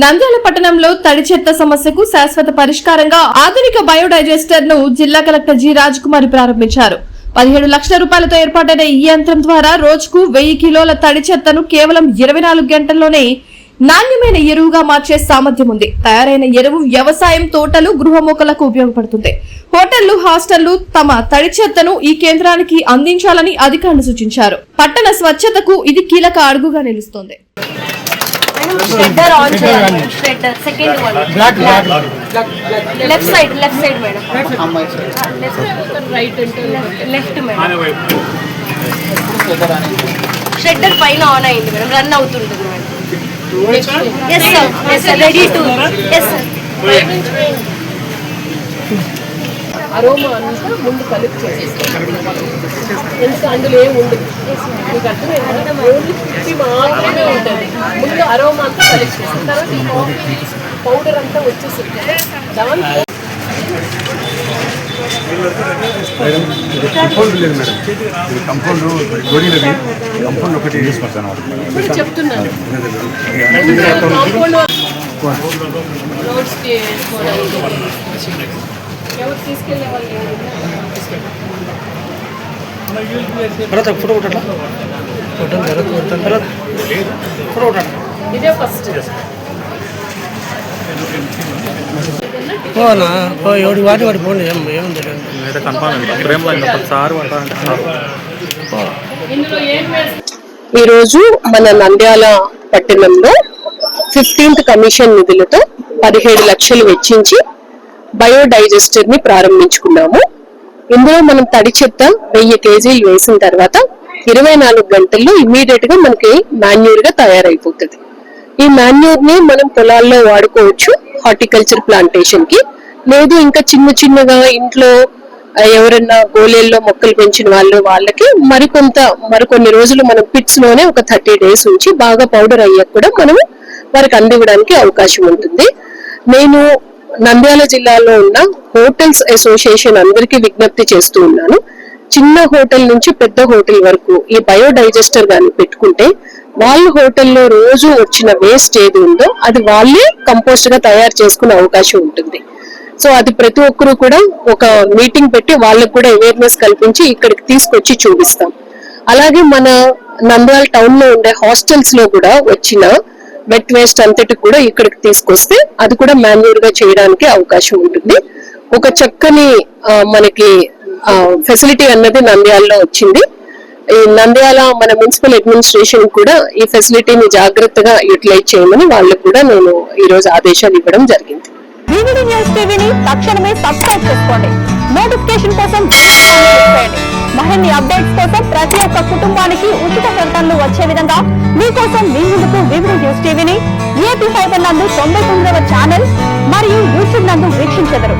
నంద్యాల పట్టణంలో తడి చెత్త సమస్యకు శాశ్వత పరిష్కారంగా ఆధునిక బయోడైజెస్టర్ ను జిల్లా కలెక్టర్ జి రాజకుమారి ప్రారంభించారు. 17 లక్షల రూపాయలతో ఏర్పాటైన ఈ యంత్రం ద్వారా రోజుకు 1000 కిలోల తడి చెత్తను కేవలం 24 గంటల్లోనే నాణ్యమైన ఎరువుగా మార్చే సామర్థ్యం ఉంది. తయారైన ఎరువు వ్యవసాయం, తోటలు, గృహ మొక్కలకు ఉపయోగపడుతుంది. హోటళ్లు, హాస్టళ్లు తమ తడి చెత్తను ఈ కేంద్రానికి అందించాలని అధికారులు సూచించారు. పట్టణ స్వచ్ఛతకు ఇది కీలక అడుగుగా నిలుస్తోంది. Shredder on shredder second one black left side madam left madam shredder paina on ayindi madam run avutuntadi madam yes sir ready to yes sir aroma అంతా ముందు కలెక్ట్ చేసేస్తాం. ఇంకా అందులో ఏమి ఉండదు, మీకు అర్థమైందా? ఓన్లీ పిప్పి మాత్రమే ఉంటుంది. ముందు అరోమా అంతా కలెక్ట్ చేస్తాం, తర్వాత ఈ పౌడర్ అంతా వచ్చేస్తుంది. దాంట్లో చెప్తున్నాను ఎవరు తీసుకెళ్లే వాళ్ళు ఇదే ఫస్ట్ వాటి పోండి ఏముంది ఈరోజు మన నంద్యాల పట్టణంలో 15th కమిషన్ నిధులతో 17 లక్షలు వెచ్చించి బయోడైజెస్టర్ ని ప్రారంభించుకున్నాము. ఇందులో మనం తడి చెత్త 1000 కేజీలు వేసిన తర్వాత 24 గంటల్లో ఇమీడియట్ గా మనకి మాన్యూర్ గా తయారైపోతుంది. ఈ మాన్యూర్ ని మనం పొలాల్లో వాడుకోవచ్చు, హార్టికల్చర్ ప్లాంటేషన్ కి, లేదు ఇంకా చిన్నగా ఇంట్లో ఎవరన్నా గోళేల్లో మొక్కలు పెంచిన వాళ్ళకి మరికొన్ని రోజులు మనం పిట్స్ లోనే ఒక 30 days ఉంచి బాగా పౌడర్ అయ్యాక కూడా మనం వారికి అందివ్వడానికి అవకాశం ఉంటుంది. నేను నంద్యాల జిల్లాలో ఉన్న హోటల్స్ అసోసియేషన్ అందరికీ విజ్ఞప్తి చేస్తూ ఉన్నాను. చిన్న హోటల్ నుంచి పెద్ద హోటల్ వరకు ఈ బయోడైజెస్టర్ గాని పెట్టుకుంటే వాళ్ళ హోటల్లో రోజు వచ్చిన వేస్ట్ ఏది ఉందో అది వాళ్ళే కంపోస్ట్ గా తయారు చేసుకునే అవకాశం ఉంటుంది. సో అది ప్రతి ఒక్కరు కూడా ఒక మీటింగ్ పెట్టి వాళ్ళకు కూడా అవేర్నెస్ కల్పించి ఇక్కడికి తీసుకొచ్చి చూపిస్తాం. అలాగే మన నంద్యాల టౌన్ లో ఉండే హాస్టల్స్ లో కూడా వచ్చిన వెట్ వేస్ట్ అంతటి కూడా ఇక్కడికి తీసుకొస్తే అది కూడా మాన్యూర్ గా చేయడానికి అవకాశం ఉంటుంది. ఒక చక్కని మనకి ఫెసిలిటీ అన్నది నంద్యాలలో వచ్చింది. ఈ నంద్యాల మన మున్సిపల్ అడ్మినిస్ట్రేషన్ కూడా ఈ ఫెసిలిటీని జాగ్రత్తగా యూటిలైజ్ చేయమని వాళ్ళకు కూడా నేను ఈ రోజు ఆదేశాలు ఇవ్వడం జరిగింది. తక్షణమే సబ్స్క్రైబ్ చేసుకోండి. నోటిఫికేషన్ కోసం మరిన్ని అప్డేట్స్ కోసం ప్రతి ఒక్క కుటుంబానికి ఉచిత ప్రకటనలు వచ్చే విధంగా మీకోసం మీ ముందుకు వివిడి న్యూస్ టీవీని AP5 నందు 99వ ఛానల్ మరియు యూట్యూబ్ నందు వీక్షించెదరు.